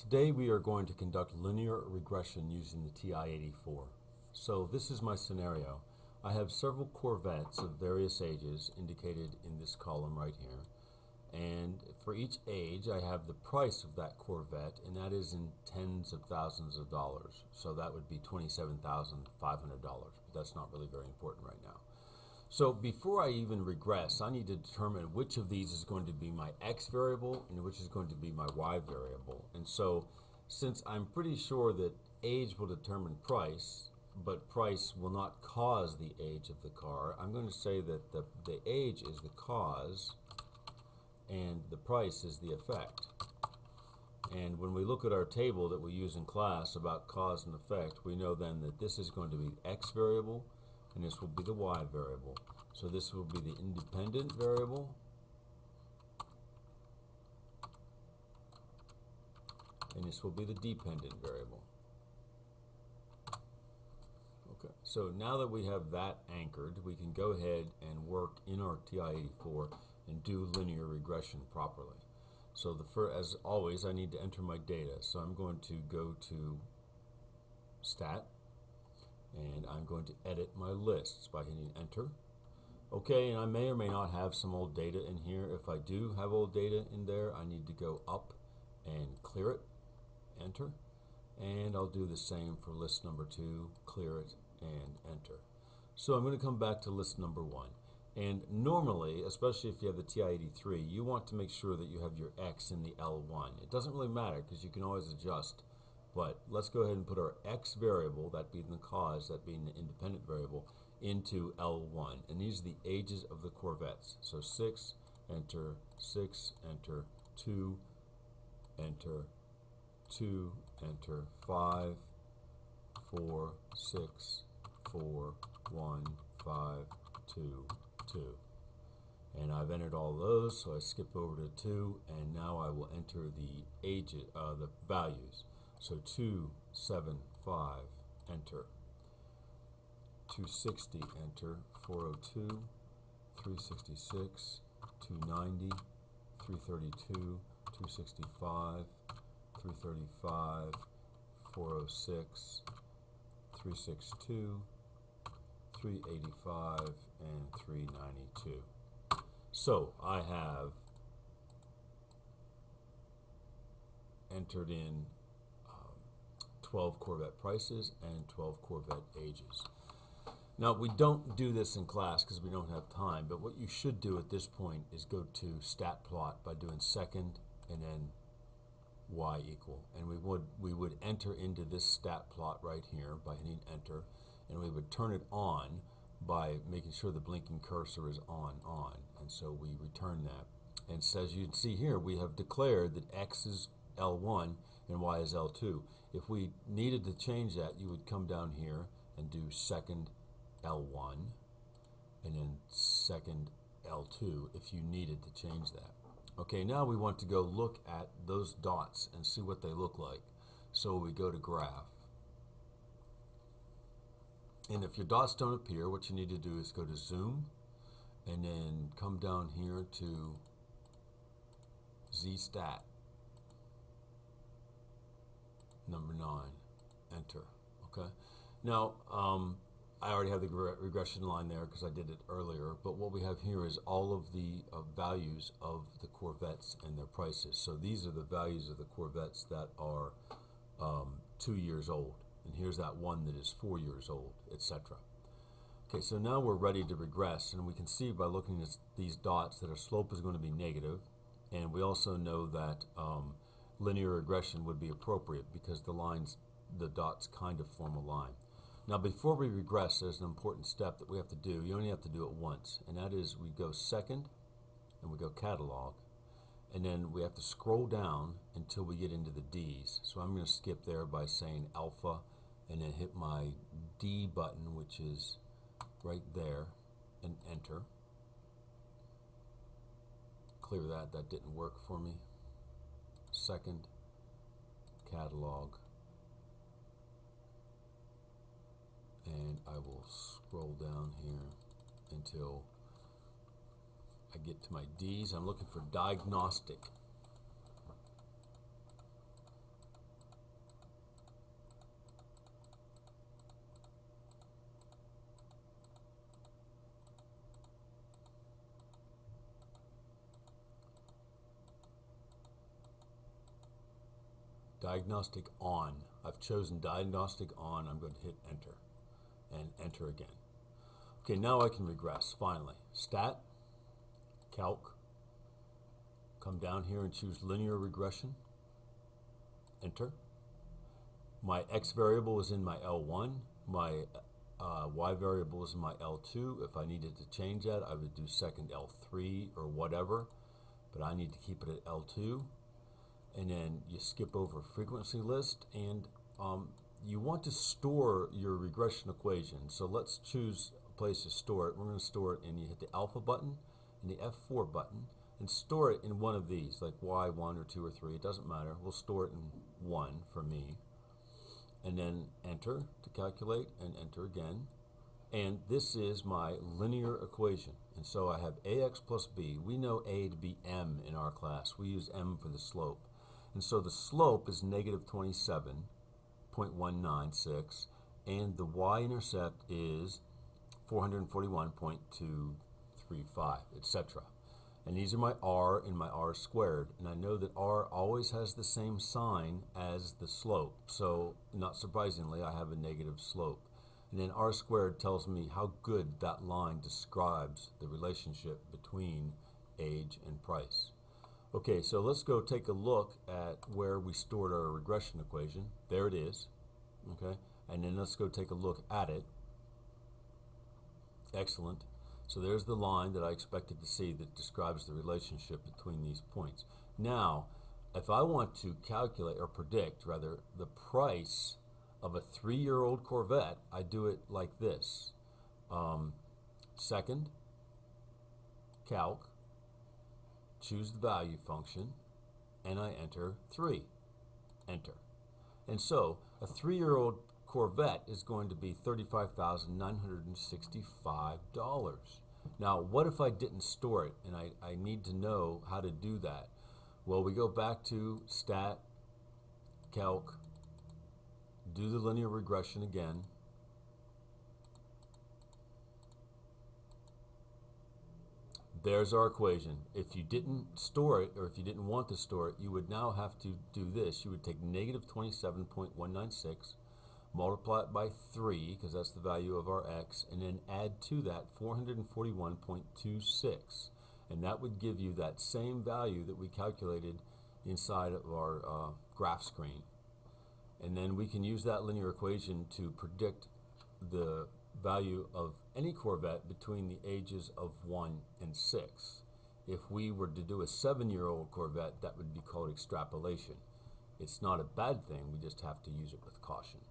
Today we are going to conduct linear regression using the TI84. So this is my scenario. I have several Corvettes of various ages indicated in this column right here. And for each age I have the price of that Corvette, and that is in tens of thousands of dollars. So that would be $27,500, but that's not really very important right now. So before I even regress, I need to determine which of these is going to be my X variable and which is going to be my Y variable. And so since I'm pretty sure that age will determine price, but price will not cause the age of the car, I'm going to say that the age is the cause and the price is the effect. And when we look at our table that we use in class about cause and effect, we know then that this is going to be the X variable and this will be the Y variable. So this will be the independent variable and this will be the dependent variable. Okay, so now that we have that anchored, we can go ahead and work in our TI84 and do linear regression properly. So as always, I need to enter my data. So I'm going to go to Stat, and I'm going to edit my lists by hitting enter. Okay, and I may or may not have some old data in here. If I do have old data in there, I need to go up and clear it, enter, and I'll do the same for list number 2, clear it, and enter. So I'm going to come back to list number 1. And normally, especially if you have the TI83, you want to make sure that you have your X in the L1. It doesn't really matter because you can always adjust. But let's go ahead and put our X variable, that being the cause, that being the independent variable, into L1. And these are the ages of the Corvettes. So 6, enter, 6, enter, 2, enter, 2, enter, 5, 4, 6, 4, 1, 5, 2, 2. And I've entered all those, so I skip over to 2, and now I will enter the ages, the values. So 2, 7, 5, enter. 260, enter. 402, 366, 290, 332, 265, 335, 406, 362, 385, and 392. So I have entered in 12 Corvette prices and 12 Corvette ages. Now we don't do this in class because we don't have time, but what you should do at this point is go to stat plot by doing second and then Y equal, and we would enter into this stat plot right here by hitting enter, and we would turn it on by making sure the blinking cursor is on, and so we return that. And so as you can see here, we have declared that X is L1 and Y is L2. If we needed to change that, you would come down here and do second L1 and then second L2 if you needed to change that. Okay, now we want to go look at those dots and see what they look like. So we go to graph. And if your dots don't appear, what you need to do is go to zoom and then come down here to Z-stat. Number 9, enter. Okay. Now, I already have the regression line there because I did it earlier, but what we have here is all of the values of the Corvettes and their prices. So these are the values of the Corvettes that are 2 years old, and here's that one that is 4 years old, etc. Okay, so now we're ready to regress, and we can see by looking at these dots that our slope is going to be negative, and we also know that linear regression would be appropriate because the dots kind of form a line. Now before we regress, there's an important step that we have to do. You only have to do it once, and that is we go second and we go catalog, and then we have to scroll down until we get into the D's. So I'm going to skip there by saying alpha and then hit my D button, which is right there, and enter. Clear that, that didn't work for me. Second, catalog, and I will scroll down here until I get to my D's. I'm looking for diagnostic. diagnostic on. I've chosen diagnostic on. I'm going to hit enter and enter again. Okay, now I can regress finally. Stat, calc, come down here and choose linear regression, enter. My x variable is in my L1, my y variable is in my L2. If I needed to change that, I would do second L3 or whatever, but I need to keep it at L2. And then you skip over frequency list, and you want to store your regression equation. So let's choose a place to store it. We're going to store it, and you hit the alpha button and the F4 button, and store it in one of these, like Y1 or 2 or 3. It doesn't matter. We'll store it in 1 for me. And then enter to calculate, and enter again. And this is my linear equation. And so I have ax plus b. We know a to be m in our class. We use m for the slope. And so the slope is negative 27.196, and the y-intercept is 441.235, etc. And these are my r and my r squared, and I know that r always has the same sign as the slope, so not surprisingly I have a negative slope. And then r squared tells me how good that line describes the relationship between age and price. Okay, so let's go take a look at where we stored our regression equation. There it is. Okay, and then let's go take a look at it. Excellent. So there's the line that I expected to see that describes the relationship between these points. Now, if I want to calculate, or predict rather, the price of a 3-year-old Corvette, I do it like this. Second, calc, choose the value function, and I enter 3. Enter. And so a 3-year-old Corvette is going to be $35,965. Now, what if I didn't store it, and I need to know how to do that? Well, we go back to stat, calc, do the linear regression again. There's our equation. If you didn't store it, or if you didn't want to store it, you would now have to do this. You would take negative 27.196, multiply it by 3, because that's the value of our x, and then add to that 441.26. And that would give you that same value that we calculated inside of our graph screen. And then we can use that linear equation to predict the value of any Corvette between the ages of 1 and 6. If we were to do a 7-year-old Corvette, that would be called extrapolation. It's not a bad thing, we just have to use it with caution.